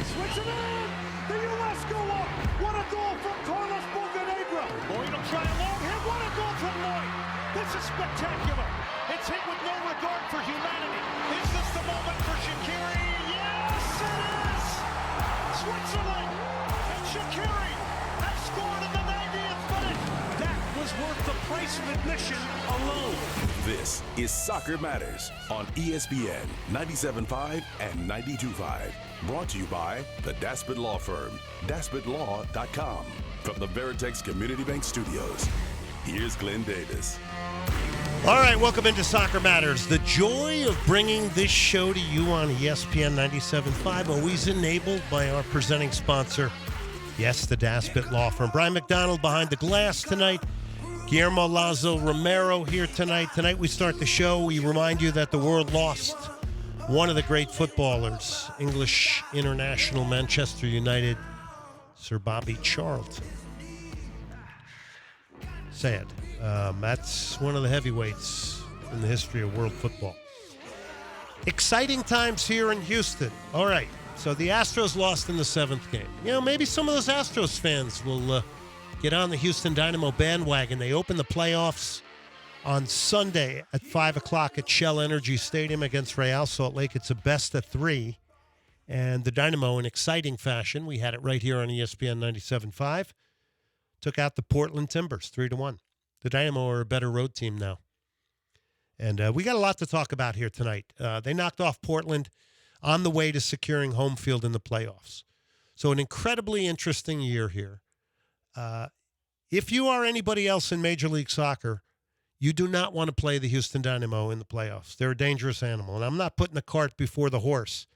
Switzerland! The U.S. go up! What a goal from Carlos Bocanegra! Lloyd will try a long hit. What a goal from Lloyd! This is spectacular. It's hit with no regard for humanity. Is this the moment for Shaqiri? Yes, it is! Switzerland and Shaqiri have scored in the 90th minute. That was worth the price of admission alone. This is Soccer Matters on ESPN 97.5 and 92.5. Brought to you by the Daspit Law Firm, DaspitLaw.com. From the Veritex Community Bank Studios, here's Glenn Davis. All right, welcome into Soccer Matters. The joy of bringing this show to you on ESPN 97.5, always enabled by our presenting sponsor, yes, the Daspit Law Firm. Brian McDonald behind the glass tonight. Guillermo Lazo Romero here tonight. Tonight we start the show. We remind you that the world lost one of the great footballers, English international, Manchester United, Sir Bobby Charlton. Sad. That's one of the heavyweights in the history of world football. Exciting times here in Houston. All right, so the Astros lost in the 7th game. You know, maybe some of those Astros fans will get on the Houston Dynamo bandwagon. They open the playoffs on Sunday at 5 o'clock at Shell Energy Stadium against Real Salt Lake. It's a best of 3. And the Dynamo, in exciting fashion, we had it right here on ESPN 97.5, took out the Portland Timbers 3-1. The Dynamo are a better road team now. And we got a lot to talk about here tonight. They knocked off Portland on the way to securing home field in the playoffs. So an incredibly interesting year here. If you are anybody else in Major League Soccer, you do not want to play the Houston Dynamo in the playoffs. They're a dangerous animal. And I'm not putting the cart before the horse.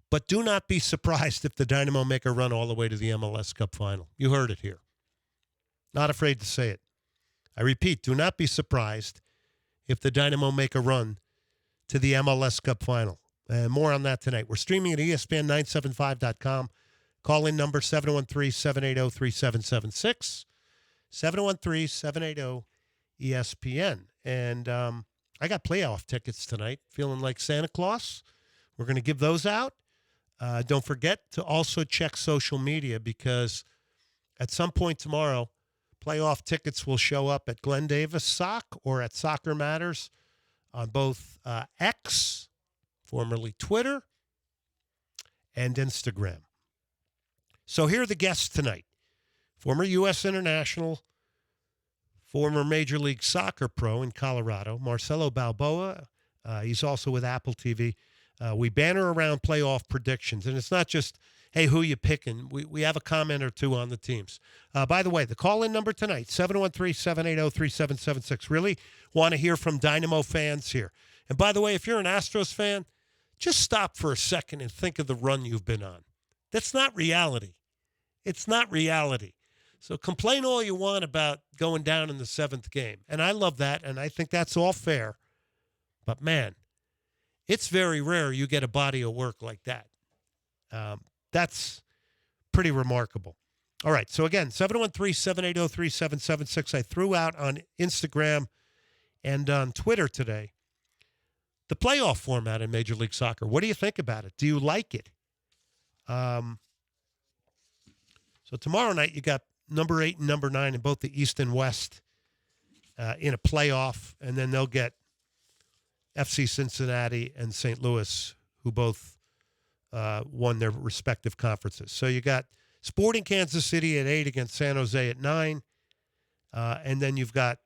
But do not be surprised if the Dynamo make a run all the way to the MLS Cup final. You heard it here. Not afraid to say it. I repeat, do not be surprised if the Dynamo make a run to the MLS Cup final. And more on that tonight. We're streaming at ESPN975.com. Call-in number 713-780-3776. 713-780-ESPN. And I got playoff tickets tonight. Feeling like Santa Claus. We're going to give those out. Don't forget to also check social media because at some point tomorrow, playoff tickets will show up at Glenn Davis Sock or at Soccer Matters on both X, formerly Twitter, and Instagram. So here are the guests tonight. Former U.S. international, former Major League Soccer pro in Colorado, Marcelo Balboa. He's also with Apple TV. We banter around playoff predictions, and it's not just, hey, who you picking? We have a comment or two on the teams. By the way, the call-in number tonight, 713-780-3776. Really want to hear from Dynamo fans here. And by the way, if you're an Astros fan, just stop for a second and think of the run you've been on. That's not reality. It's not reality. So complain all you want about going down in the 7th game. And I love that, and I think that's all fair. But, man, it's very rare you get a body of work like that. That's pretty remarkable. All right, so again, 713-780-3776. I threw out on Instagram and on Twitter today the playoff format in Major League Soccer. What do you think about it? Do you like it? So tomorrow night you got number 8 and number 9 in both the East and West in a playoff, and then they'll get FC Cincinnati and St. Louis, who both won their respective conferences. So you got Sporting Kansas City at 8 against San Jose at 9. And then you've got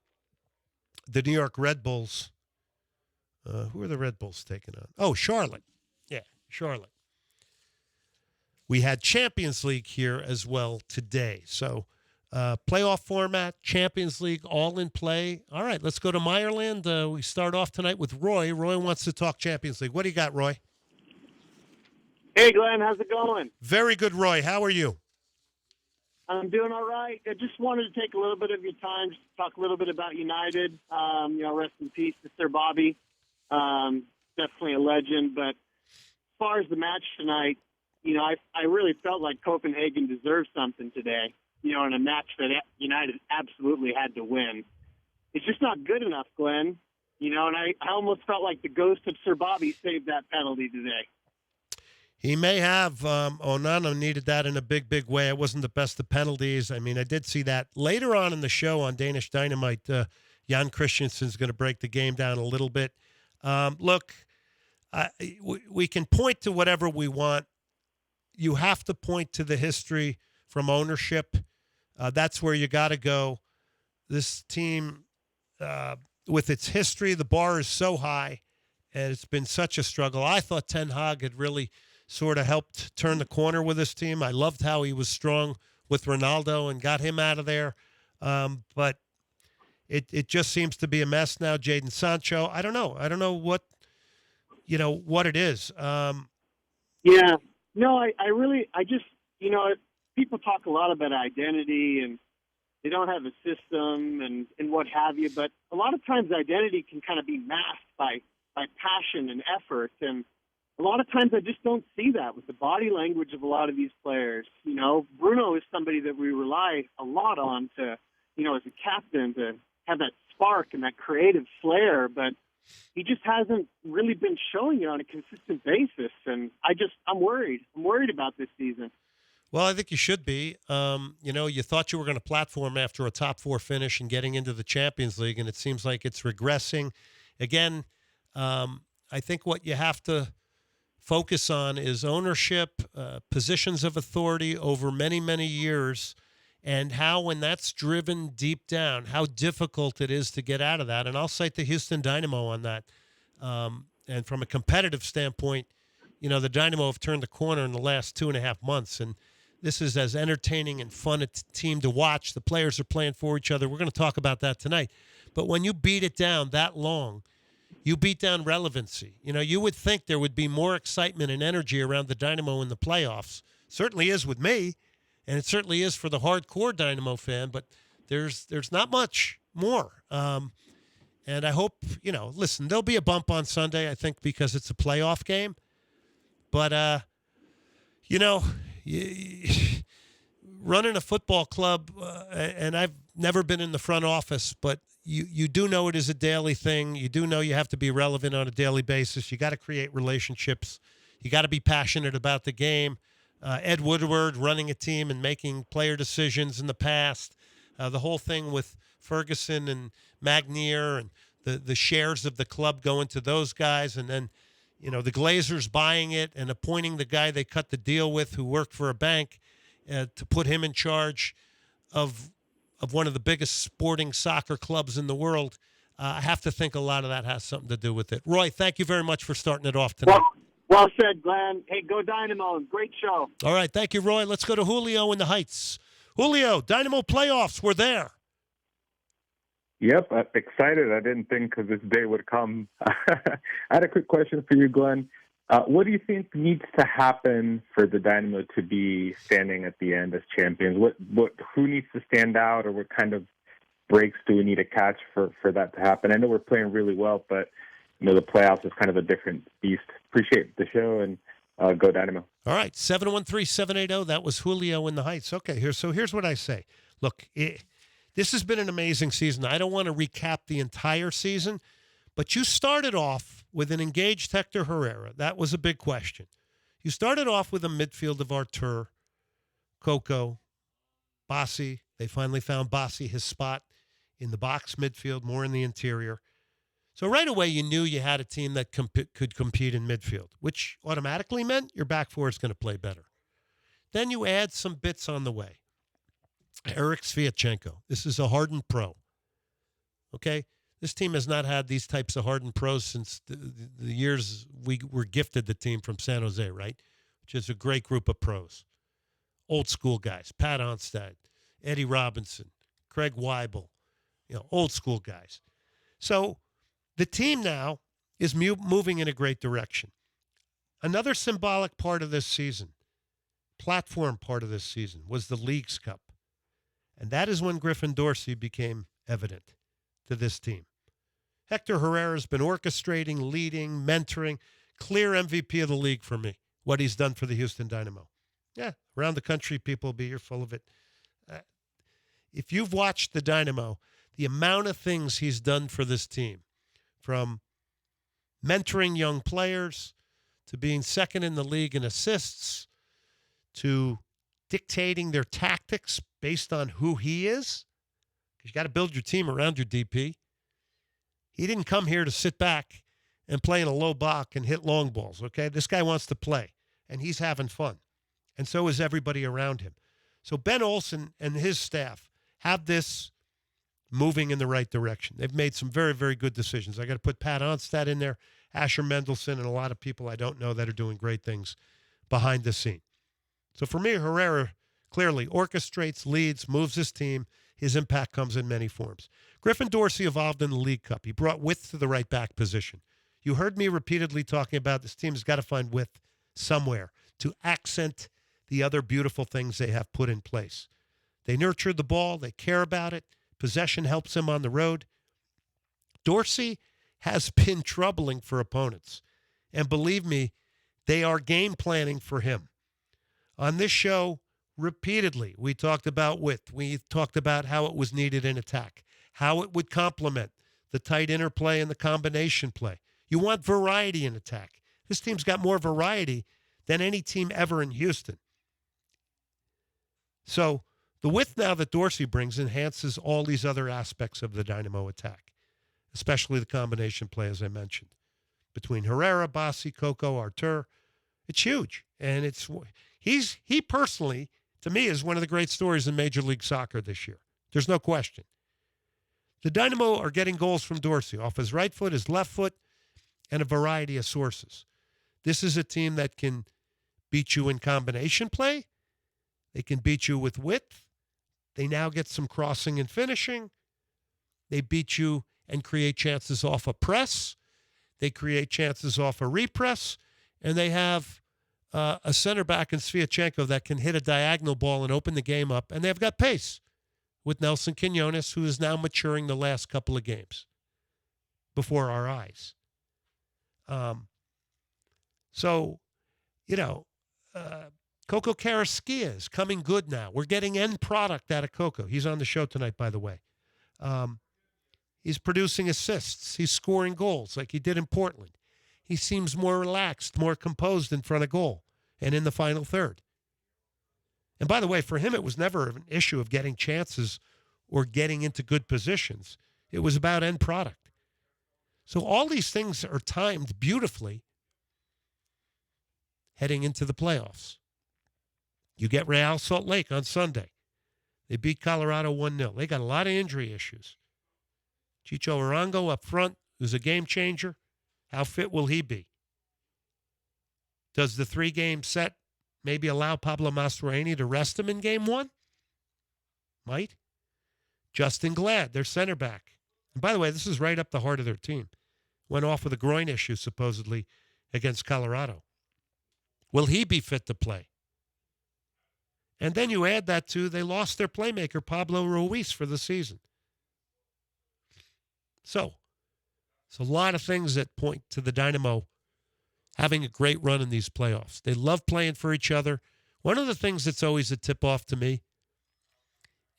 the New York Red Bulls. Who are the Red Bulls taking on? Oh, Charlotte. Yeah, Charlotte. We had Champions League here as well today. So playoff format, Champions League, all in play. All right, let's go to Meyerland. We start off tonight with Roy. Roy wants to talk Champions League. What do you got, Roy? Hey, Glenn, how's it going? Very good, Roy. How are you? I'm doing all right. I just wanted to take a little bit of your time just to talk a little bit about United. Rest in peace to Sir Bobby. Definitely a legend. But as far as the match tonight, I really felt like Copenhagen deserved something today, in a match that United absolutely had to win. It's just not good enough, Glenn. And I almost felt like the ghost of Sir Bobby saved that penalty today. He may have. Onana needed that in a big, big way. It wasn't the best of penalties. I mean, I did see that. Later on in the show on Danish Dynamite, Jan Christensen's going to break the game down a little bit. Look, we can point to whatever we want. You have to point to the history from ownership. That's where you got to go. This team, with its history, the bar is so high, and it's been such a struggle. I thought Ten Hag had really sort of helped turn the corner with this team. I loved how he was strong with Ronaldo and got him out of there. But it just seems to be a mess now. Jadon Sancho, I don't know. I don't know what it is. Yeah. No, I just, people talk a lot about identity and they don't have a system and what have you, but a lot of times identity can kind of be masked by passion and effort. And a lot of times I just don't see that with the body language of a lot of these players. Bruno is somebody that we rely a lot on to, as a captain, to have that spark and that creative flair, but he just hasn't really been showing it on a consistent basis. And I'm worried. I'm worried about this season. Well, I think you should be. You thought you were going to platform after a top 4 finish and getting into the Champions League, and it seems like it's regressing. Again, I think what you have to focus on is ownership, positions of authority over many, many years, and how, when that's driven deep down, how difficult it is to get out of that. And I'll cite the Houston Dynamo on that. And from a competitive standpoint, the Dynamo have turned the corner in the last 2.5 months, and this is as entertaining and fun a team to watch. The players are playing for each other. We're going to talk about that tonight. But when you beat it down that long, you beat down relevancy. You would think there would be more excitement and energy around the Dynamo in the playoffs. Certainly is with me, and it certainly is for the hardcore Dynamo fan, but there's not much more. And I hope, listen, there'll be a bump on Sunday, I think, because it's a playoff game. But, running a football club, and I've never been in the front office, but you do know it is a daily thing. You do know you have to be relevant on a daily basis. You got to create relationships. You got to be passionate about the game. Ed Woodward running a team and making player decisions in the past. The whole thing with Ferguson and Magnier and the shares of the club going to those guys, and then the Glazers buying it and appointing the guy they cut the deal with who worked for a bank to put him in charge of one of the biggest sporting soccer clubs in the world. I have to think a lot of that has something to do with it. Roy, thank you very much for starting it off tonight. Well said, Glenn. Hey, go Dynamo. Great show. All right. Thank you, Roy. Let's go to Julio in the Heights. Julio, Dynamo playoffs. We're there. Yep, I'm excited. I didn't think this day would come. I had a quick question for you, Glenn. What do you think needs to happen for the Dynamo to be standing at the end as champions? Who needs to stand out, or what kind of breaks do we need to catch for that to happen? I know we're playing really well, but the playoffs is kind of a different beast. Appreciate the show, and go Dynamo. All right, 713-780. That was Julio in the Heights. Okay, here's what I say. Look, this has been an amazing season. I don't want to recap the entire season, but you started off with an engaged Hector Herrera. That was a big question. You started off with a midfield of Artur, Coco, Bassi. They finally found Bassi his spot in the box midfield, more in the interior. So right away you knew you had a team that could compete in midfield, which automatically meant your back four is going to play better. Then you add some bits on the way. Eric Sviatchenko. This is a hardened pro. Okay? This team has not had these types of hardened pros since the years we were gifted the team from San Jose, right? Which is a great group of pros. Old school guys. Pat Onstad, Eddie Robinson, Craig Weibel. Old school guys. So the team now is moving in a great direction. Another symbolic part of this season, platform part of this season, was the Leagues Cup. And that is when Griffin Dorsey became evident to this team. Hector Herrera's been orchestrating, leading, mentoring, clear MVP of the league for me, what he's done for the Houston Dynamo. Yeah, around the country, people will be here full of it. If you've watched the Dynamo, the amount of things he's done for this team, from mentoring young players to being second in the league in assists, to dictating their tactics based on who he is, because you got to build your team around your DP. He didn't come here to sit back and play in a low block and hit long balls, okay? This guy wants to play, and he's having fun. And so is everybody around him. So Ben Olsen and his staff have this moving in the right direction. They've made some very, very good decisions. I got to put Pat Onstad in there, Asher Mendelson, and a lot of people I don't know that are doing great things behind the scene. So for me, Herrera clearly orchestrates, leads, moves his team. His impact comes in many forms. Griffin Dorsey evolved in the League Cup. He brought width to the right back position. You heard me repeatedly talking about this team has got to find width somewhere to accent the other beautiful things they have put in place. They nurture the ball. They care about it. Possession helps him on the road. Dorsey has been troubling for opponents. And believe me, they are game planning for him. On this show, repeatedly, we talked about width. We talked about how it was needed in attack, how it would complement the tight interplay and the combination play. You want variety in attack. This team's got more variety than any team ever in Houston. So the width now that Dorsey brings enhances all these other aspects of the Dynamo attack, especially the combination play, as I mentioned, between Herrera, Bassi, Coco, Artur. It's huge. And he personally, to me, is one of the great stories in Major League Soccer this year. There's no question. The Dynamo are getting goals from Dorsey off his right foot, his left foot, and a variety of sources. This is a team that can beat you in combination play. They can beat you with width. They now get some crossing and finishing. They beat you and create chances off a press. They create chances off a repress. And they have a center back in Sviatchenko that can hit a diagonal ball and open the game up. And they've got pace with Nelson Quinones, who is now maturing the last couple of games before our eyes. Coco Carrasquilla is coming good now. We're getting end product out of Coco. He's on the show tonight, by the way. He's producing assists. He's scoring goals like he did in Portland. He seems more relaxed, more composed in front of goal and in the final third. And by the way, for him, it was never an issue of getting chances or getting into good positions. It was about end product. So all these things are timed beautifully heading into the playoffs. You get Real Salt Lake on Sunday. They beat Colorado 1-0. They got a lot of injury issues. Chicho Arango up front, who's a game changer. How fit will he be? Does the 3-game set maybe allow Pablo Mastroeni to rest him in game 1? Might. Justin Glad, their center back. And by the way, this is right up the heart of their team. Went off with a groin issue, supposedly, against Colorado. Will he be fit to play? And then you add that to they lost their playmaker, Pablo Ruiz, for the season. So, it's a lot of things that point to the Dynamo having a great run in these playoffs. They love playing for each other. One of the things that's always a tip-off to me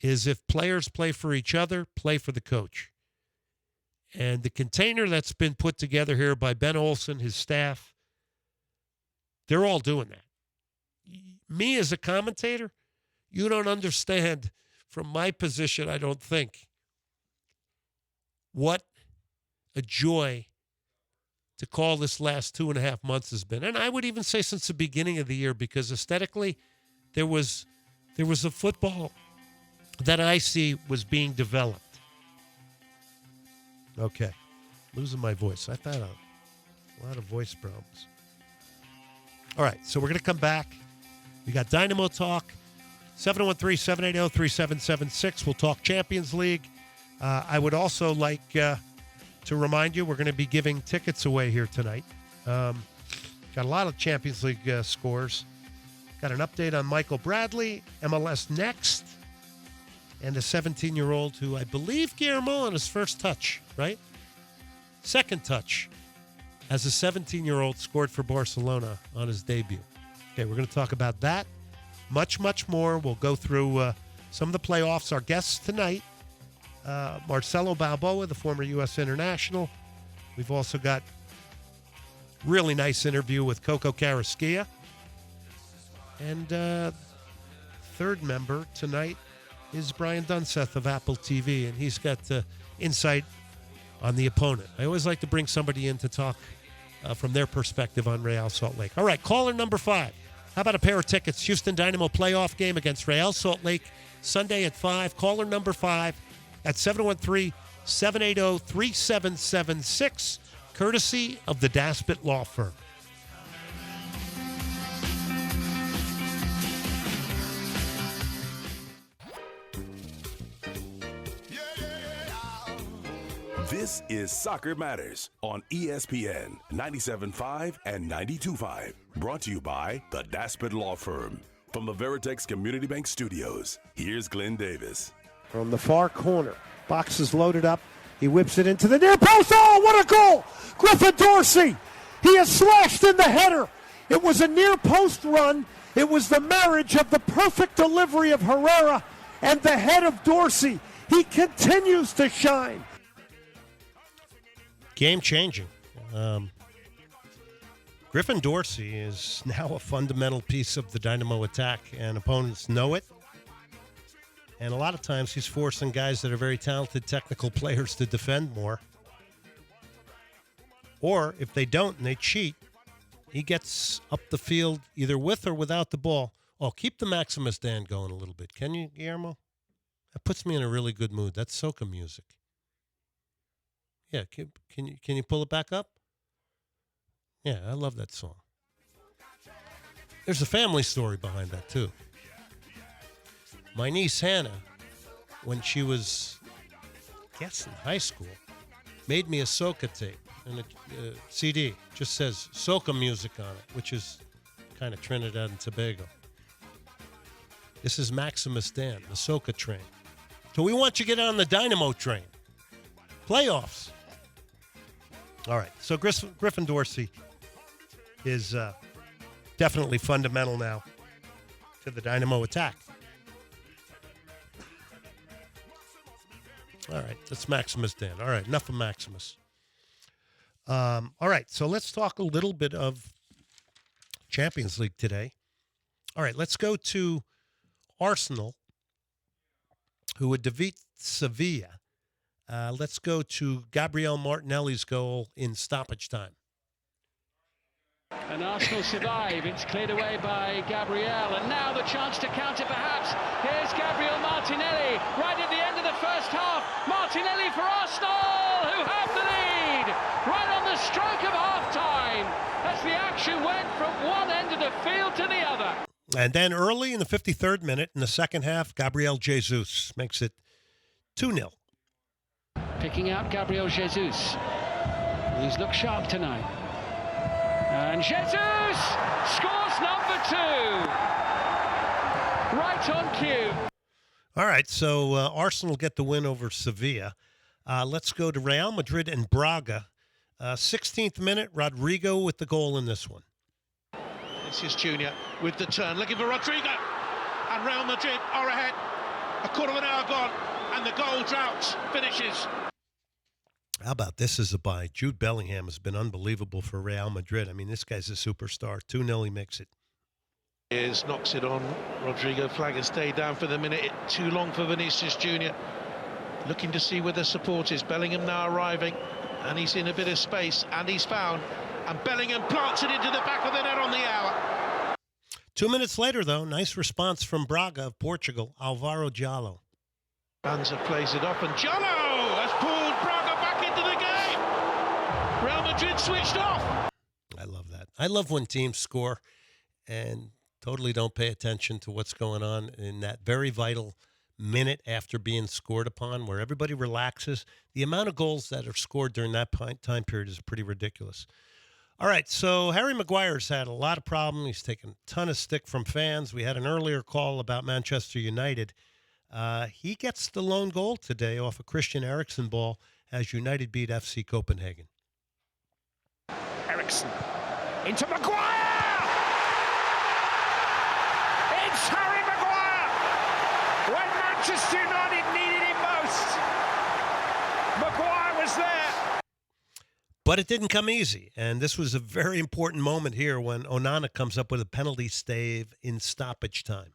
is if players play for each other, play for the coach. And the container that's been put together here by Ben Olsen, his staff, they're all doing that. Me as a commentator, you don't understand from my position, I don't think, what a joy to call this last 2.5 months has been. And I would even say since the beginning of the year, because aesthetically, there was a football that I see was being developed. Okay. Losing my voice. I've had a lot of voice problems. All right, so we're going to come back. We got Dynamo Talk, 713-780-3776. We'll talk Champions League. I would also like to remind you, we're going to be giving tickets away here tonight. Got a lot of Champions League scores. Got an update on Michael Bradley, MLS Next, and a 17-year-old who I believe Guillermo on his first touch, right? Second touch, as a 17-year-old scored for Barcelona on his debut. Okay, we're going to talk about that. Much, much more. We'll go through some of the playoffs. Our guests tonight, Marcelo Balboa, the former U.S. international. We've also got Really nice interview with Coco Carrasquilla. And third member tonight is Brian Dunseth of Apple TV, and he's got insight on the opponent. I always like to bring somebody in to talk from their perspective on Real Salt Lake. All right, caller number 5. How about a pair of tickets? Houston Dynamo playoff game against Real Salt Lake, Sunday at 5. Caller number 5 at 713-780-3776, courtesy of the Daspit Law Firm. This is Soccer Matters on ESPN 97.5 and 92.5. Brought to you by the Daspit Law Firm. From the Veritex Community Bank Studios, here's Glenn Davis. From the far corner, box is loaded up. He whips it into the near post. Oh, what a goal! Griffin Dorsey! He has slashed in the header. It was a near post run. It was the marriage of the perfect delivery of Herrera and the head of Dorsey. He continues to shine. Game-changing. Griffin Dorsey is now a fundamental piece of the Dynamo attack, and opponents know it. And a lot of times he's forcing guys that are very talented technical players to defend more. Or if they don't and they cheat, he gets up the field either with or without the ball. Oh, keep the Maximus Dan going a little bit. Can you, Guillermo? That puts me in a really good mood. That's soca music. Yeah, can you pull it back up? Yeah, I love that song. There's a family story behind that, too. My niece Hannah, when she was, I guess, in high school, made me a soca tape and a CD. Just says soca music on it, which is kind of Trinidad and Tobago. This is Maximus Dan, the soca train. So we want you to get on the Dynamo train. Playoffs. All right, so Griffin Dorsey is definitely fundamental now to the Dynamo attack. All right, that's Maximus Dan. All right, enough of Maximus. All right, so let's talk a little bit of Champions League today. All right, let's go to Arsenal, who would defeat Sevilla. Let's go to Gabriel Martinelli's goal in stoppage time. And Arsenal survive. It's cleared away by Gabriel. And now the chance to counter perhaps. Here's Gabriel Martinelli right at the end of the first half. Martinelli for Arsenal, who have the lead. Right on the stroke of half-time as the action went from one end of the field to the other. And then early in the 53rd minute in the second half, Gabriel Jesus makes it 2-0. Picking out Gabriel Jesus. He's looked sharp tonight. And Jesus scores number 2. Right on cue. All right, so Arsenal get the win over Sevilla. Let's go to Real Madrid and Braga. 16th minute, Rodrigo with the goal in this one. This is Junior with the turn, looking for Rodrigo. And Real Madrid are ahead. A quarter of an hour gone, and the goal drought finishes. How about this as a bye? Jude Bellingham has been unbelievable for Real Madrid. I mean, this guy's a superstar. 2-0, he makes it. Is knocks it on. Rodrigo flag has stayed down for the minute. Too long for Vinicius Junior. Looking to see where the support is. Bellingham now arriving, and he's in a bit of space, and he's found. And Bellingham plants it into the back of the net on the hour. 2 minutes later, though, nice response from Braga of Portugal, Alvaro Diallo. Banza plays it up, and Diallo has pulled Braga back into the game. Real Madrid switched off. I love that. I love when teams score and totally don't pay attention to what's going on in that very vital minute after being scored upon, where everybody relaxes. The amount of goals that are scored during that time period is pretty ridiculous. All right, so Harry Maguire's had a lot of problems. He's taken a ton of stick from fans. We had an earlier call about Manchester United. He gets the lone goal today off a Christian Eriksen ball as United beat FC Copenhagen. Eriksen into Maguire! It's Harry Maguire! When Manchester United needed him most, Maguire was there. But it didn't come easy, and this was a very important moment here when Onana comes up with a penalty save in stoppage time.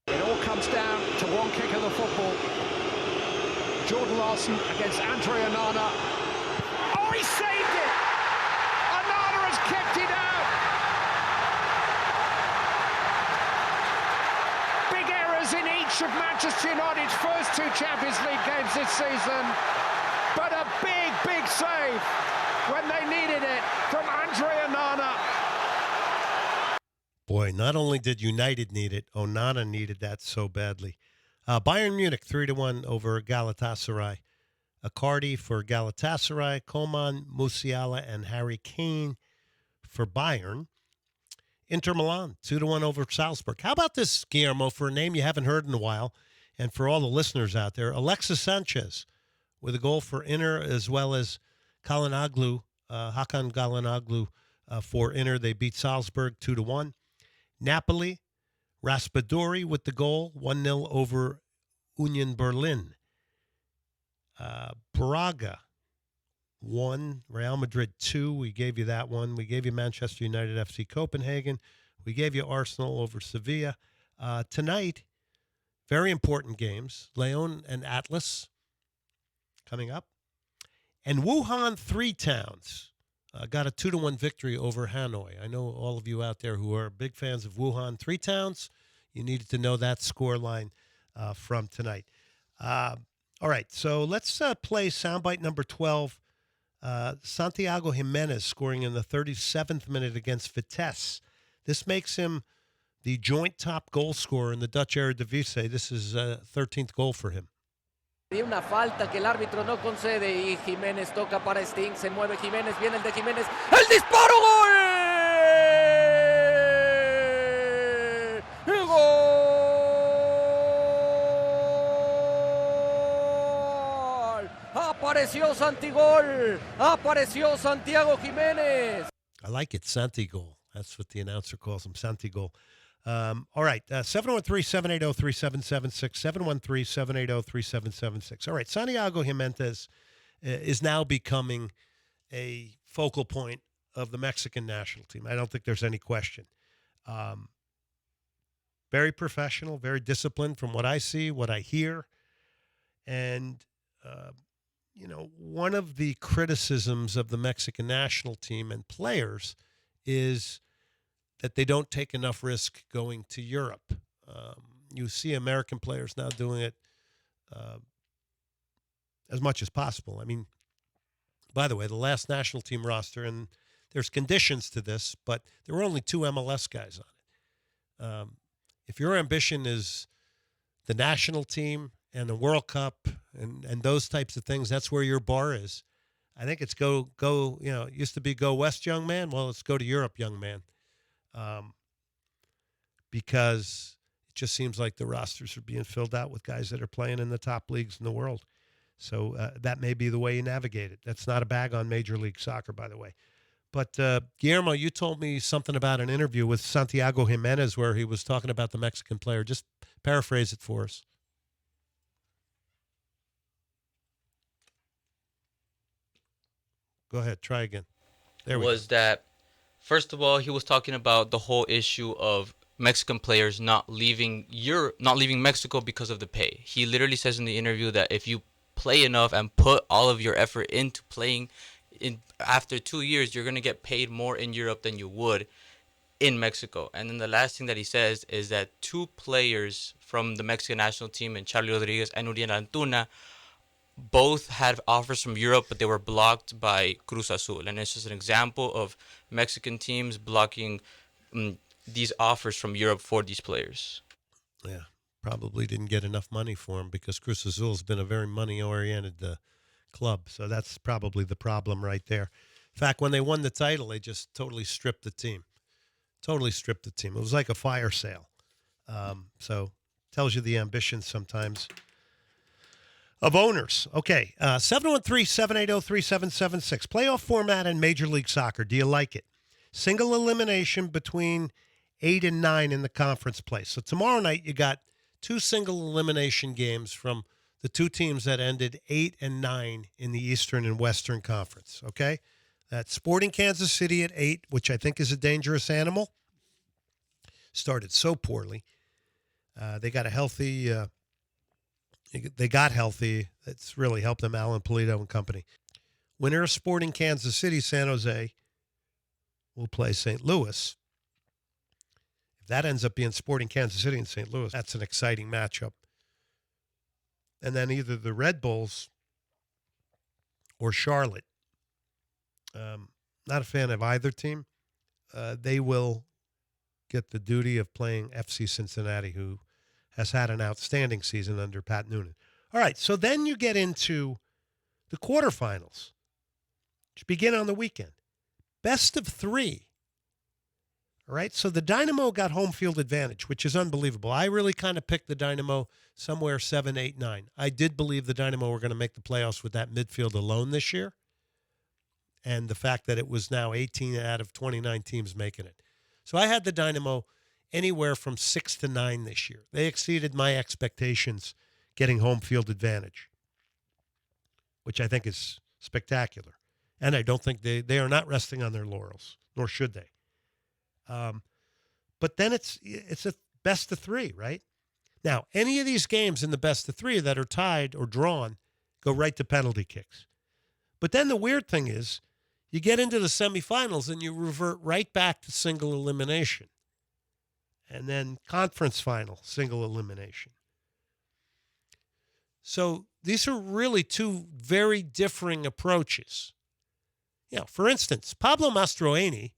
It all comes down to one kick of the football. Jordan Larson against Andre Onana. Oh, he saved it! Onana has kicked it out! Big errors in each of Manchester United's first 2 Champions League games this season, but a big, big save when they needed it from Andre Onana. Boy, not only did United need it, Onana needed that so badly. Bayern Munich 3-1 over Galatasaray. Icardi for Galatasaray, Coman, Musiala, and Harry Kane for Bayern. Inter Milan 2-1 over Salzburg. How about this, Guillermo, for a name you haven't heard in a while, and for all the listeners out there, Alexis Sanchez with a goal for Inter, as well as Hakan Calhanoglu for Inter. They beat Salzburg 2-1. Napoli, Raspadori with the goal, 1-0 over Union Berlin. Braga 1, Real Madrid 2. We gave you that one. We gave you Manchester United FC Copenhagen. We gave you Arsenal over Sevilla. Tonight, very important games. Leon and Atlas coming up. And Wuhan Three Towns got a 2-1 victory over Hanoi. I know all of you out there who are big fans of Wuhan Three Towns, you needed to know that score line from tonight. All right, so let's play soundbite number 12. Santiago Jimenez scoring in the 37th minute against Vitesse. This makes him the joint top goal scorer in the Dutch Eredivisie. This is 13th goal for him. Una falta que el árbitro no concede y Jiménez toca para Sting, se mueve Jiménez, viene el de Jiménez, ¡el disparo! ¡Gol! ¡Gol! Apareció Santigol, apareció Santiago Jiménez. I like it, Santigol. That's what the announcer calls him, Santigol. All right, 713-780-3776, 713-780-3776. All right, Santiago Jimenez is now becoming a focal point of the Mexican national team. I don't think there's any question. Very professional, very disciplined from what I see, what I hear. And, one of the criticisms of the Mexican national team and players is that they don't take enough risk going to Europe. You see American players now doing it as much as possible. I mean, by the way, the last national team roster, and there's conditions to this, but there were only 2 MLS guys on it. If your ambition is the national team and the World Cup and those types of things, that's where your bar is. I think it's go, it used to be go west, young man. Well, it's go to Europe, young man. Because it just seems like the rosters are being filled out with guys that are playing in the top leagues in the world. So that may be the way you navigate it. That's not a bag on Major League Soccer, by the way. But Guillermo, you told me something about an interview with Santiago Jimenez where he was talking about the Mexican player. Just paraphrase it for us. Go ahead. Try again. There we go. That, first of all, he was talking about the whole issue of Mexican players not leaving Mexico because of the pay. He literally says in the interview that if you play enough and put all of your effort into playing, after 2 years, you're going to get paid more in Europe than you would in Mexico. And then the last thing that he says is that 2 players from the Mexican national team, and Charlie Rodriguez and Uriel Antuna, both had offers from Europe, but they were blocked by Cruz Azul. And it's just an example of Mexican teams blocking these offers from Europe for these players. Yeah, probably didn't get enough money for him because Cruz Azul has been a very money-oriented club. So that's probably the problem right there. In fact, when they won the title, they just totally stripped the team. It was like a fire sale. So tells you the ambition sometimes of owners. Okay, 713-780-3776. Playoff format in Major League Soccer. Do you like it? Single elimination between 8 and 9 in the conference play. So tomorrow night you got 2 single elimination games from the 2 teams that ended 8 and 9 in the Eastern and Western Conference, okay? At Sporting Kansas City at 8, which I think is a dangerous animal. Started so poorly. They got healthy. It's really helped them, Alan Polito and company. Winner of Sporting Kansas City, San Jose will play St. Louis. If that ends up being Sporting Kansas City and St. Louis, that's an exciting matchup. And then either the Red Bulls or Charlotte. Not a fan of either team. They will get the duty of playing FC Cincinnati, who has had an outstanding season under Pat Noonan. All right, so then you get into the quarterfinals, which begin on the weekend. Best of 3. All right, so the Dynamo got home field advantage, which is unbelievable. I really kind of picked the Dynamo somewhere 7, 8, 9. I did believe the Dynamo were going to make the playoffs with that midfield alone this year, and the fact that it was now 18 out of 29 teams making it. So I had the Dynamo anywhere from 6 to 9 this year. They exceeded my expectations getting home field advantage, which I think is spectacular. And I don't think they are not resting on their laurels, nor should they. But then it's a best of 3, right? Now, any of these games in the best of 3 that are tied or drawn go right to penalty kicks. But then the weird thing is you get into the semifinals and you revert right back to single elimination. And then conference final, single elimination. So these are really two very differing approaches. You know, for instance, Pablo Mastroeni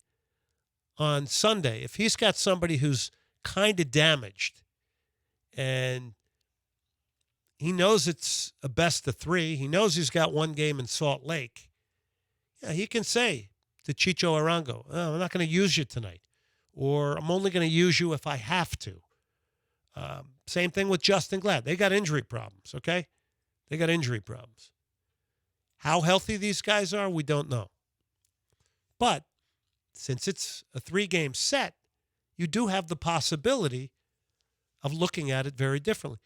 on Sunday, if he's got somebody who's kind of damaged and he knows it's a best of 3, he knows he's got one game in Salt Lake, yeah, he can say to Chicho Arango, oh, I'm not going to use you tonight, or I'm only going to use you if I have to. Same thing with Justin Glad. They got injury problems, okay? They got injury problems. How healthy these guys are, we don't know. But since it's a 3-game set, you do have the possibility of looking at it very differently.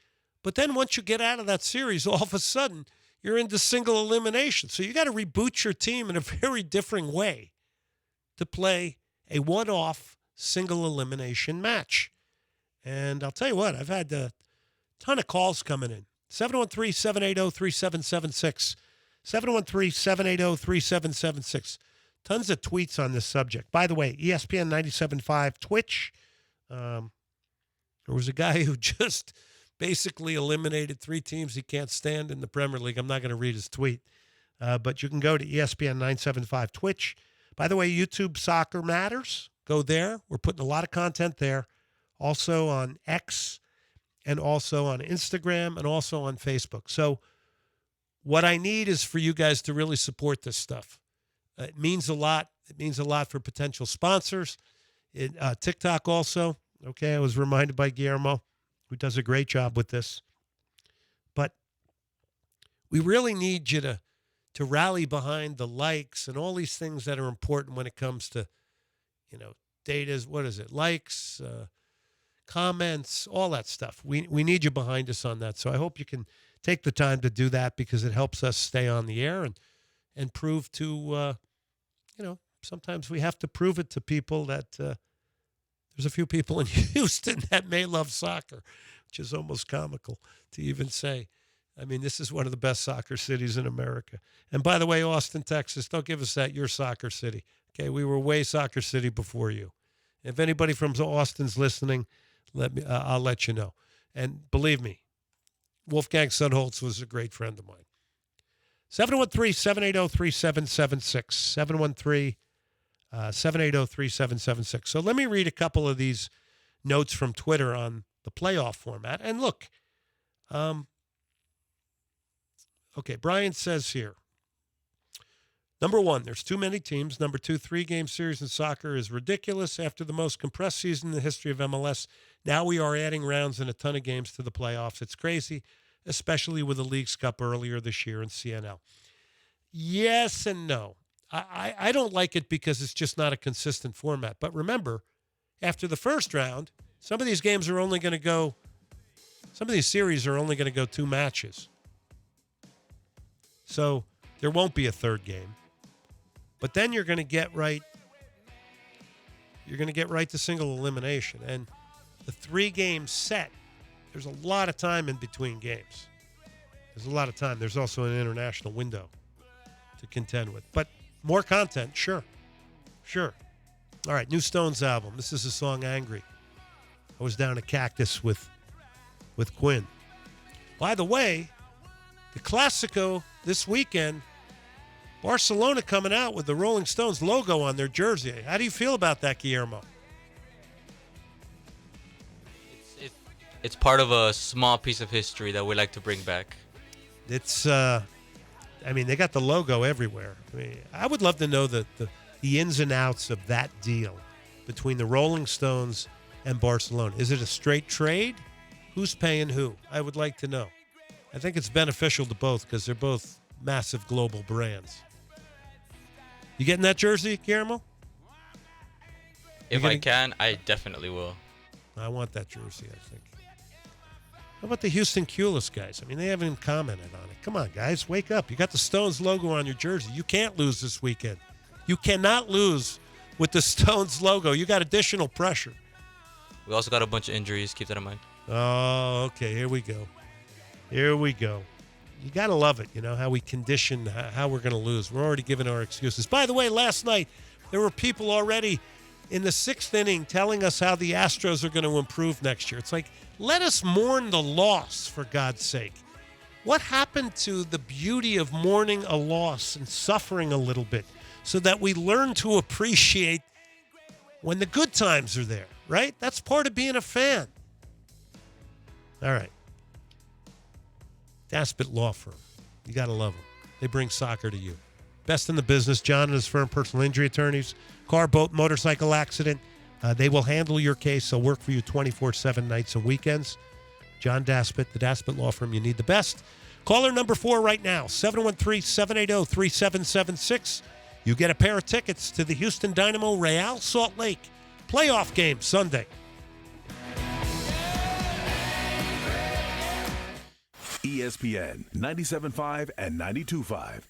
But then once you get out of that series, all of a sudden, you're into single elimination. So you got to reboot your team in a very different way to play a one-off single elimination match. And I'll tell you what, I've had a ton of calls coming in. 713-780-3776. 713-780-3776. Tons of tweets on this subject. By the way, ESPN 97.5 Twitch. There was a guy who just basically eliminated 3 teams he can't stand in the Premier League. I'm not going to read his tweet. But you can go to ESPN 97.5 Twitch. By the way, YouTube Soccer Matters. Go there. We're putting a lot of content there. Also on X and also on Instagram and also on Facebook. So what I need is for you guys to really support this stuff. It means a lot. It means a lot for potential sponsors. TikTok also. Okay, I was reminded by Guillermo, who does a great job with this. But we really need you to rally behind the likes and all these things that are important when it comes to, data. What is it? Likes, comments, all that stuff. We need you behind us on that. So I hope you can take the time to do that because it helps us stay on the air and prove to, sometimes we have to prove it to people that there's a few people in Houston that may love soccer, which is almost comical to even say. I mean, this is one of the best soccer cities in America. And by the way, Austin, Texas, don't give us that. You're soccer city. Okay, we were way soccer city before you. If anybody from Austin's listening, I'll let you know. And believe me, Wolfgang Sundholz was a great friend of mine. 713-780-3776. 713-780-3776. So let me read a couple of these notes from Twitter on the playoff format. And look, okay, Brian says here, number 1, there's too many teams. Number 2, 3-game series in soccer is ridiculous. After the most compressed season in the history of MLS, now we are adding rounds and a ton of games to the playoffs. It's crazy, especially with the Leagues Cup earlier this year in CNL. Yes and no. I don't like it because it's just not a consistent format. But remember, after the first round, some of these series are only going to go 2 matches. So there won't be a third game. But then you're going to get right. You're going to get right to single elimination. And the 3-game set, there's a lot of time in between games. There's a lot of time. There's also an international window to contend with. But more content, sure. Sure. All right, new Stones album. This is the song Angry. I was down at Cactus with Quinn. By the way, the Classico this weekend, Barcelona coming out with the Rolling Stones logo on their jersey. How do you feel about that, Guillermo? It's part of a small piece of history that we like to bring back. It's, I mean, they got the logo everywhere. I mean, I would love to know the ins and outs of that deal between the Rolling Stones and Barcelona. Is it a straight trade? Who's paying who? I would like to know. I think it's beneficial to both because they're both massive global brands. You getting that jersey, Guillermo? If I can, I definitely will. I want that jersey, I think. How about the Houston Dynamo guys? I mean, they haven't even commented on it. Come on, guys, wake up. You got the Stones logo on your jersey. You can't lose this weekend. You cannot lose with the Stones logo. You got additional pressure. We also got a bunch of injuries. Keep that in mind. Oh, okay. Here we go. Here we go. You got to love it, you know, how we condition how we're going to lose. We're already giving our excuses. By the way, last night, there were people already in the 6th inning telling us how the Astros are going to improve next year. It's like, let us mourn the loss, for God's sake. What happened to the beauty of mourning a loss and suffering a little bit so that we learn to appreciate when the good times are there, right? That's part of being a fan. All right. Daspit Law Firm. You got to love them. They bring soccer to you. Best in the business. John and his firm, personal injury attorneys, car, boat, motorcycle accident. They will handle your case. They'll work for you 24/7 nights and weekends. John Daspit, the Daspit Law Firm. You need the best. Caller number 4 right now, 713-780-3776. You get a pair of tickets to the Houston Dynamo Real Salt Lake playoff game Sunday. ESPN 97.5 and 92.5.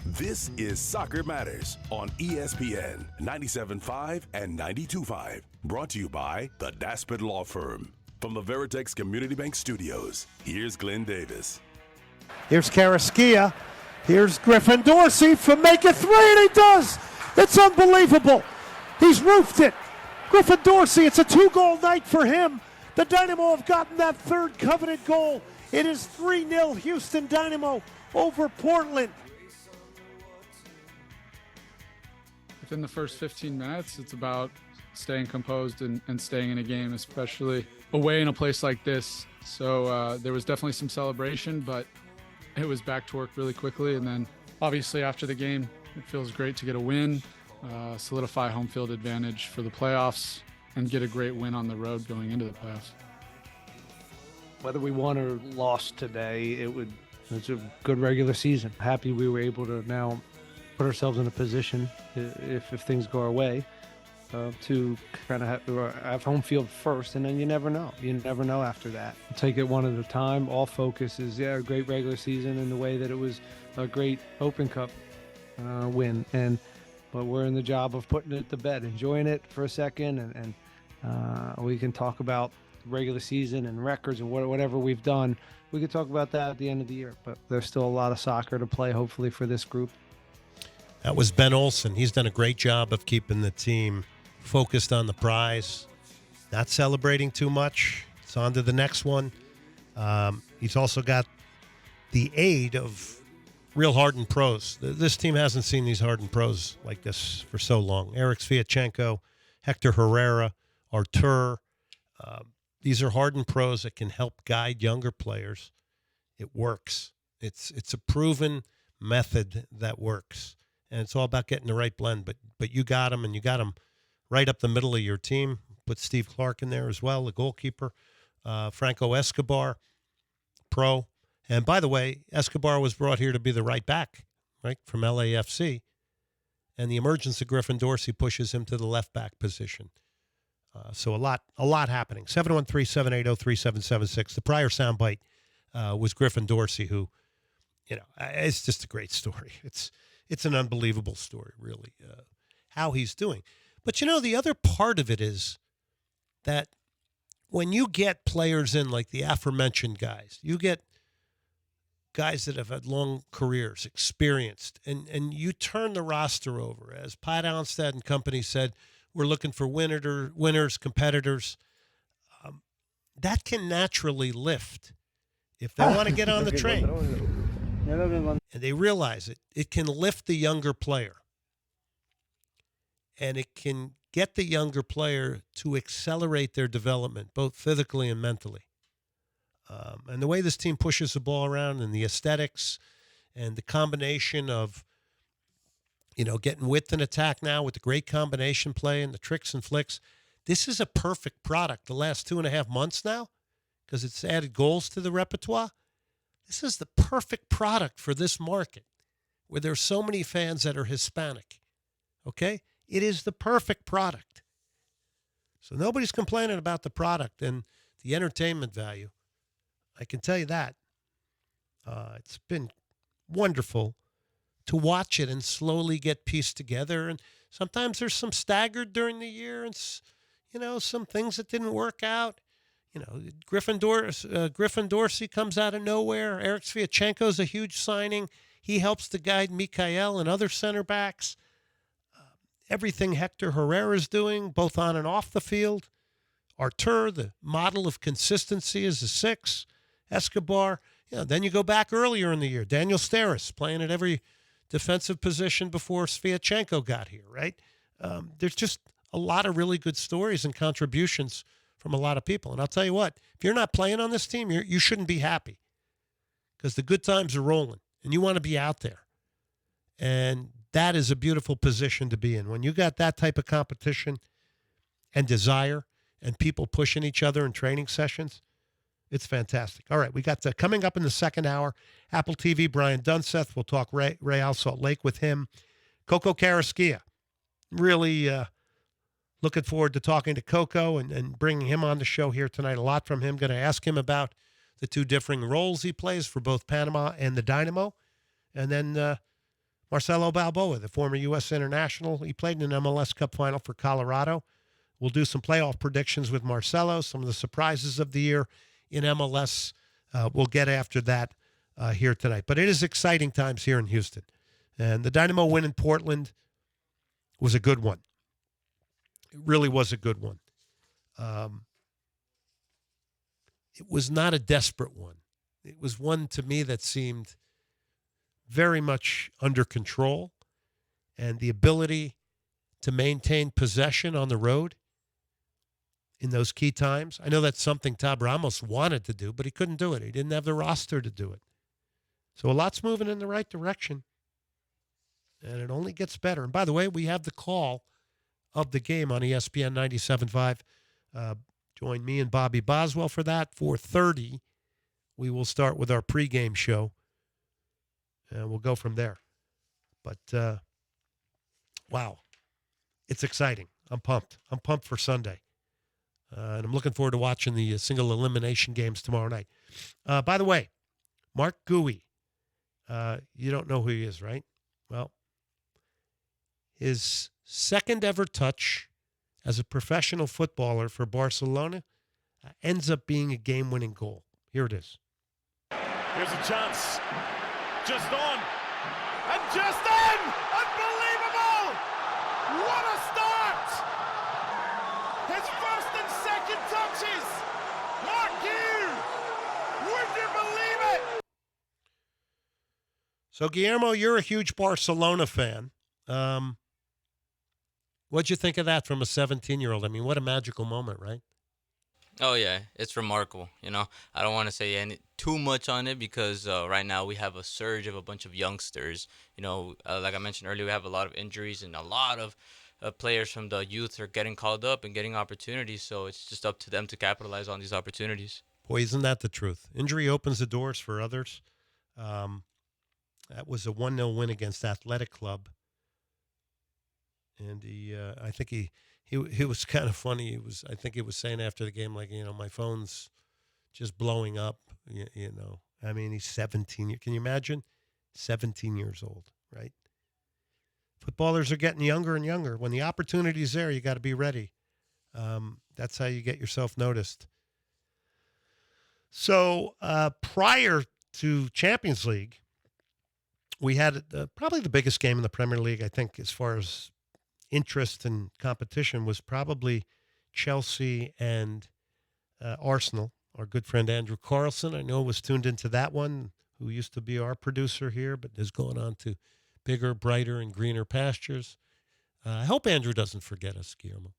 This is Soccer Matters on ESPN 97.5 and 92.5. Brought to you by the Daspit Law Firm. From the Veritex Community Bank Studios, here's Glenn Davis. Here's Carrasquilla. Here's Griffin Dorsey from make it 3, and he does. It's unbelievable. He's roofed it. Griffin Dorsey, it's a 2-goal night for him. The Dynamo have gotten that 3rd coveted goal. It is 3-0 Houston Dynamo over Portland. Within the first 15 minutes, it's about staying composed and staying in a game, especially away in a place like this. So there was definitely some celebration, but it was back to work really quickly. And then obviously after the game, it feels great to get a win, solidify home field advantage for the playoffs, and get a great win on the road going into the playoffs. Whether we won or lost today, it's a good regular season. Happy we were able to now put ourselves in a position, if things go our way, to kind of have home field first, and then you never know. You never know after that. Take it one at a time. All focus is, a great regular season in the way that it was a great Open Cup win. But we're in the job of putting it to bed, enjoying it for a second, and we can talk about regular season and records and whatever we've done. We could talk about that at the end of the year, but there's still a lot of soccer to play, hopefully, for this group. That was Ben Olsen. He's done a great job of keeping the team focused on the prize, not celebrating too much. It's on to the next one. He's also got the aid of real hardened pros. This team hasn't seen these hardened pros like this for so long. Eric Sviatchenko, Hector Herrera, Artur. These are hardened pros that can help guide younger players. It works. It's a proven method that works. And it's all about getting the right blend. But you got them, and you got them right up the middle of your team. Put Steve Clark in there as well, the goalkeeper. Franco Escobar, pro. And by the way, Escobar was brought here to be the right back, right, from LAFC. And the emergence of Griffin Dorsey pushes him to the left back position. So a lot happening. 713-780-3776. The prior soundbite was Griffin Dorsey, who, it's just a great story. It's an unbelievable story, really, how he's doing. But, the other part of it is that when you get players in like the aforementioned guys, you get guys that have had long careers, experienced, and you turn the roster over. As Pat Allenstead and company said, we're looking for winners, competitors. That can naturally lift if they want to get on the train. And they realize it can lift the younger player. And it can get the younger player to accelerate their development, both physically and mentally. And the way this team pushes the ball around and the aesthetics and the combination of, getting width and attack now with the great combination play and the tricks and flicks, this is a perfect product the last 2.5 months now because it's added goals to the repertoire. This is the perfect product for this market where there's so many fans that are Hispanic. Okay? It is the perfect product. So nobody's complaining about the product and the entertainment value. I can tell you that. It's been wonderful to watch it and slowly get pieced together. And sometimes there's some staggered during the year and, some things that didn't work out. Griffin Dorsey comes out of nowhere. Eric Sviatchenko's a huge signing. He helps to guide Mikael and other center backs. Everything Hector Herrera's doing, both on and off the field. Artur, the model of consistency, is a 6. Escobar. Then you go back earlier in the year. Daniel Steres playing at every defensive position before Sviatchenko got here, right? There's just a lot of really good stories and contributions from a lot of people. And I'll tell you what, if you're not playing on this team, you shouldn't be happy because the good times are rolling and you want to be out there. And that is a beautiful position to be in. When you got that type of competition and desire and people pushing each other in training sessions, it's fantastic. All right, we got coming up in the second hour, Apple TV, Brian Dunseth. We'll talk Real Salt Lake with him. Coco Carrasquilla. Really looking forward to talking to Coco and bringing him on the show here tonight. A lot from him. Going to ask him about the two differing roles he plays for both Panama and the Dynamo. And then Marcelo Balboa, the former U.S. international. He played in an MLS Cup final for Colorado. We'll do some playoff predictions with Marcelo, some of the surprises of the year in MLS. We'll get after that here tonight. But it is exciting times here in Houston. And the Dynamo win in Portland was a good one. It really was a good one. It was not a desperate one. It was one to me that seemed very much under control, and the ability to maintain possession on the road in those key times. I know that's something Tab Ramos wanted to do, but he couldn't do it. He didn't have the roster to do it. So a lot's moving in the right direction, and it only gets better. And by the way, we have the call of the game on ESPN 97.5. Join me and Bobby Boswell for that. 4:30, we will start with our pregame show, and we'll go from there. But, wow, it's exciting. I'm pumped. I'm pumped for Sunday. And I'm looking forward to watching the single elimination games tomorrow night. By the way, Mark Gouy, you don't know who he is, right? Well, his second ever touch as a professional footballer for Barcelona ends up being a game-winning goal. Here it is. Here's a chance. Just on. And just in! Unbelievable! What a start! His first and second touches! Mark Gouy! Would you believe it? So, Guillermo, you're a huge Barcelona fan. What'd you think of that from a 17-year-old? I mean, what a magical moment, right? Oh, yeah. It's remarkable. I don't want to say too much on it because right now we have a surge of a bunch of youngsters. Like I mentioned earlier, we have a lot of injuries and a lot of players from the youth are getting called up and getting opportunities. So it's just up to them to capitalize on these opportunities. Boy, isn't that the truth? Injury opens the doors for others. That was a 1-0 win against Athletic Club. And I think he was kind of funny. I think he was saying after the game, like, my phone's just blowing up. You know, I mean, he's 17. Can you imagine? 17 years old, right? Footballers are getting younger and younger. When the opportunity's there, you got to be ready. That's how you get yourself noticed. So prior to Champions League, we had probably the biggest game in the Premier League, I think, as far as interest and competition, was probably Chelsea and Arsenal. Our good friend Andrew Carlson, I know, was tuned into that one, who used to be our producer here, but has gone on to bigger, brighter, and greener pastures. I hope Andrew doesn't forget us, Guillermo.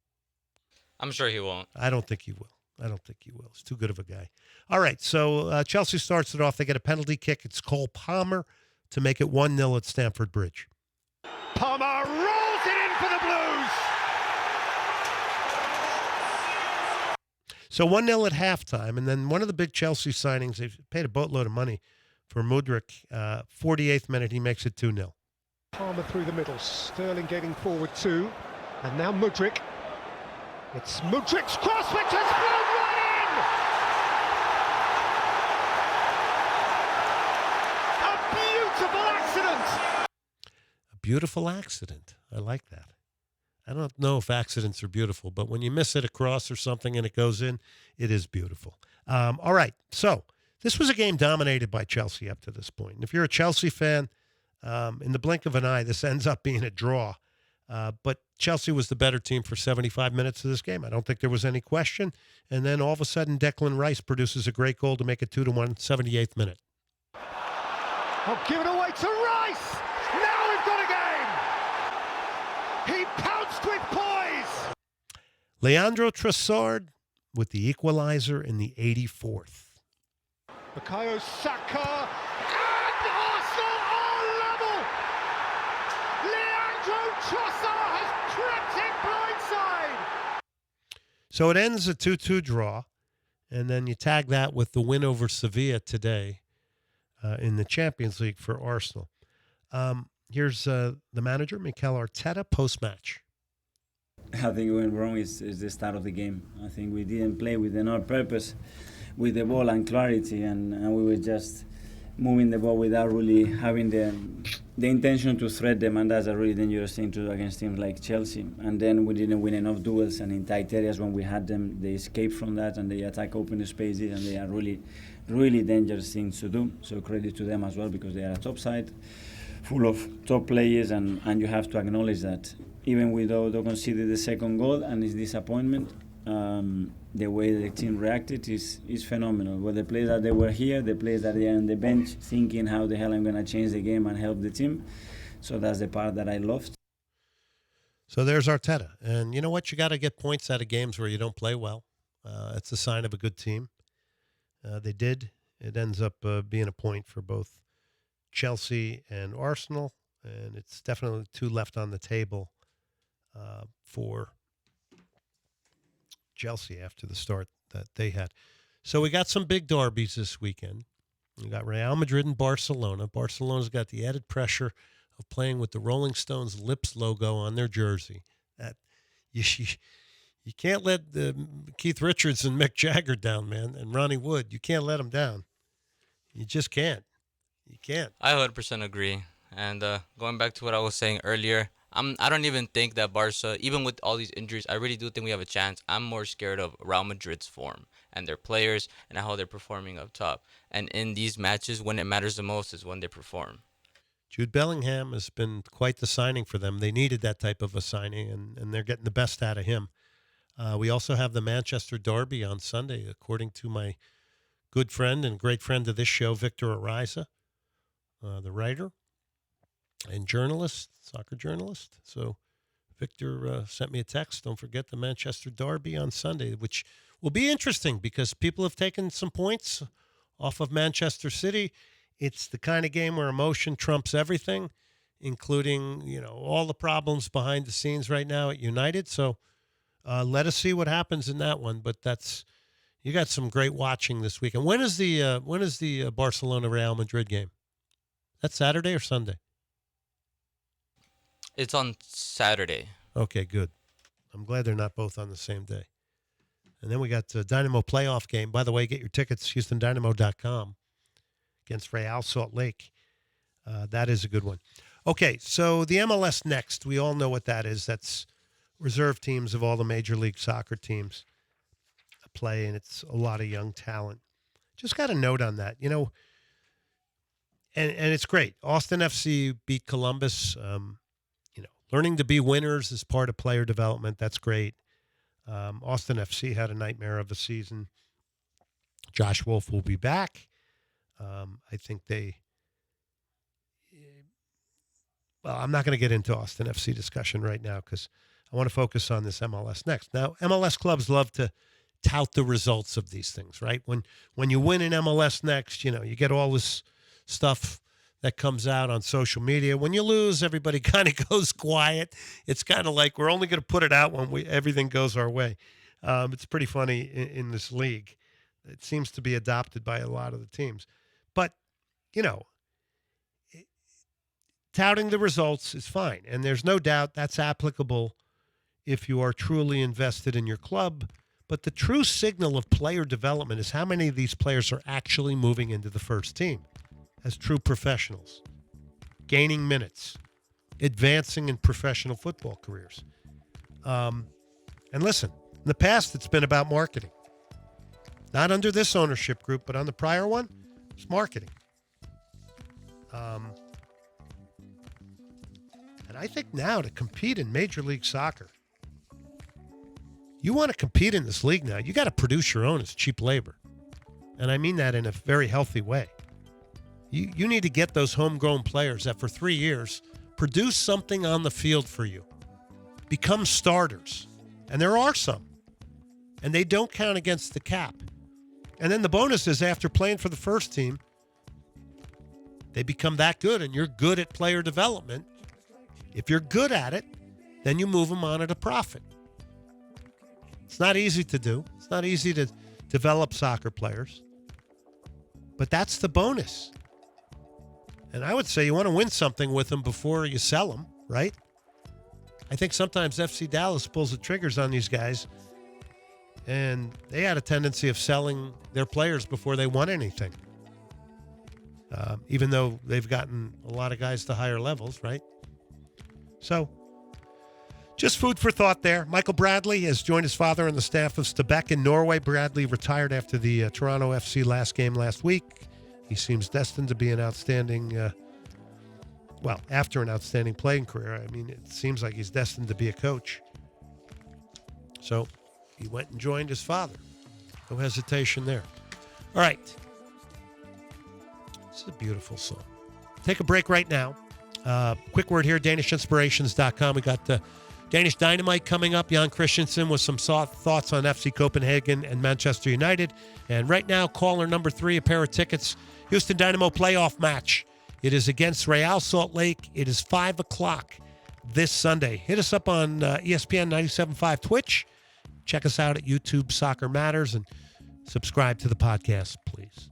I'm sure he won't. I don't think he will. He's too good of a guy. All right, so Chelsea starts it off. They get a penalty kick. It's Cole Palmer to make it 1-0 at Stamford Bridge. Palmer rolls it in for the Blues. So 1-0 at halftime, and then one of the big Chelsea signings, they paid a boatload of money for Mudryk. 48th minute, he makes it 2-0. Palmer through the middle. Sterling getting forward too. And now Mudryk. It's Mudryk's cross, which has flown right in! A beautiful accident! A beautiful accident. I like that. I don't know if accidents are beautiful, but when you miss it across or something and it goes in, it is beautiful. All right, so this was a game dominated by Chelsea up to this point. And if you're a Chelsea fan, in the blink of an eye, this ends up being a draw. But Chelsea was the better team for 75 minutes of this game. I don't think there was any question. And then all of a sudden, Declan Rice produces a great goal to make it 2-1, 78th minute. Oh, give it away to Rice! Now we've got a game! He pounced with poise! Leandro Trossard with the equalizer in the 84th. Bukayo Saka, and Arsenal are level! Leandro Trossard has crept in blindside! So it ends a 2-2 draw, and then you tag that with the win over Sevilla today in the Champions League for Arsenal. Here's the manager, Mikel Arteta, post-match. I think it went wrong is the start of the game. I think we didn't play with enough purpose, with the ball and clarity, and we were just moving the ball without really having the intention to threat them, and that's a really dangerous thing to do against teams like Chelsea. And then we didn't win enough duels, and in tight areas when we had them, they escaped from that and they attack open spaces, and they are really, really dangerous things to do. So credit to them as well, because they are a top side, full of top players, and you have to acknowledge that. Even though they conceded the second goal and it's disappointment, the way the team reacted is phenomenal. Well, the players that they were here, the players that they are on the bench, thinking how the hell I'm going to change the game and help the team. So that's the part that I loved. So there's Arteta. And you know what? You got to get points out of games where you don't play well. It's a sign of a good team. They did. It ends up being a point for both Chelsea and Arsenal. And it's definitely 2 left on the table for Chelsea after the start that they had. So we got some big derbies this weekend. We got Real Madrid and Barcelona. Barcelona's got the added pressure of playing with the Rolling Stones Lips logo on their jersey. That you can't let Keith Richards and Mick Jagger down, man, and Ronnie Wood. You can't let them down. You just can't. You can't. I 100% agree. And going back to what I was saying earlier, I don't even think that Barca, even with all these injuries, I really do think we have a chance. I'm more scared of Real Madrid's form and their players and how they're performing up top. And in these matches, when it matters the most is when they perform. Jude Bellingham has been quite the signing for them. They needed that type of a signing, and they're getting the best out of him. We also have the Manchester Derby on Sunday, according to my good friend and great friend of this show, Victor Ariza, the writer and journalist, soccer journalist. So Victor sent me a text. Don't forget the Manchester Derby on Sunday, which will be interesting because people have taken some points off of Manchester City. It's the kind of game where emotion trumps everything, including, all the problems behind the scenes right now at United. So let us see what happens in that one. But you got some great watching this weekend. When is the Barcelona Real Madrid game? That's Saturday or Sunday? It's on Saturday. Okay, good. I'm glad they're not both on the same day. And then we got the Dynamo playoff game. By the way, get your tickets, HoustonDynamo.com against Real Salt Lake. That is a good one. Okay, so the MLS Next. We all know what that is. That's reserve teams of all the Major League Soccer teams play, and it's a lot of young talent. Just got a note on that, you know, and it's great. Austin FC beat Columbus. You know, learning to be winners is part of player development. That's great. Austin FC had a nightmare of a season. Josh Wolf will be back. I think well, I'm not going to get into Austin FC discussion right now because I want to focus on this MLS Next. Now, MLS clubs love to tout the results of these things, right? When you win an MLS Next, you know, you get all this stuff that comes out on social media. When you lose, everybody kind of goes quiet. It's kind of like we're only going to put it out when everything goes our way. It's pretty funny in this league. It seems to be adopted by a lot of the teams. But, you know, touting the results is fine. And there's no doubt that's applicable if you are truly invested in your club. But the true signal of player development is how many of these players are actually moving into the first team as true professionals, gaining minutes, advancing in professional football careers. And listen, in the past, it's been about marketing. Not under this ownership group, but on the prior one, it's marketing. And I think now to compete in Major League Soccer, you want to compete in this league now, you got to produce your own as cheap labor. And I mean that in a very healthy way. You need to get those homegrown players that for 3 years produce something on the field for you. Become starters. And there are some. And they don't count against the cap. And then the bonus is after playing for the first team, they become that good and you're good at player development. If you're good at it, then you move them on at a profit. It's not easy to do. It's not easy to develop soccer players. But that's the bonus. And I would say you want to win something with them before you sell them, right? I think sometimes FC Dallas pulls the triggers on these guys, and they had a tendency of selling their players before they won anything. Even though they've gotten a lot of guys to higher levels, right? So, just food for thought there. Michael Bradley has joined his father on the staff of Stabæk in Norway. Bradley retired after the Toronto FC last game last week. He seems destined to be an outstanding, after an outstanding playing career. I mean, it seems like he's destined to be a coach. So he went and joined his father. No hesitation there. All right. This is a beautiful song. Take a break right now. Quick word here, DanishInspirations.com. We got the Danish Dynamite coming up. Jan Christensen with some thoughts on FC Copenhagen and Manchester United. And right now, caller number 3, a pair of tickets. Houston Dynamo playoff match. It is against Real Salt Lake. It is 5 o'clock this Sunday. Hit us up on ESPN 97.5 Twitch. Check us out at YouTube Soccer Matters and subscribe to the podcast, please.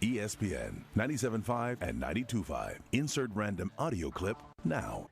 ESPN 97.5 and 92.5. Insert random audio clip now.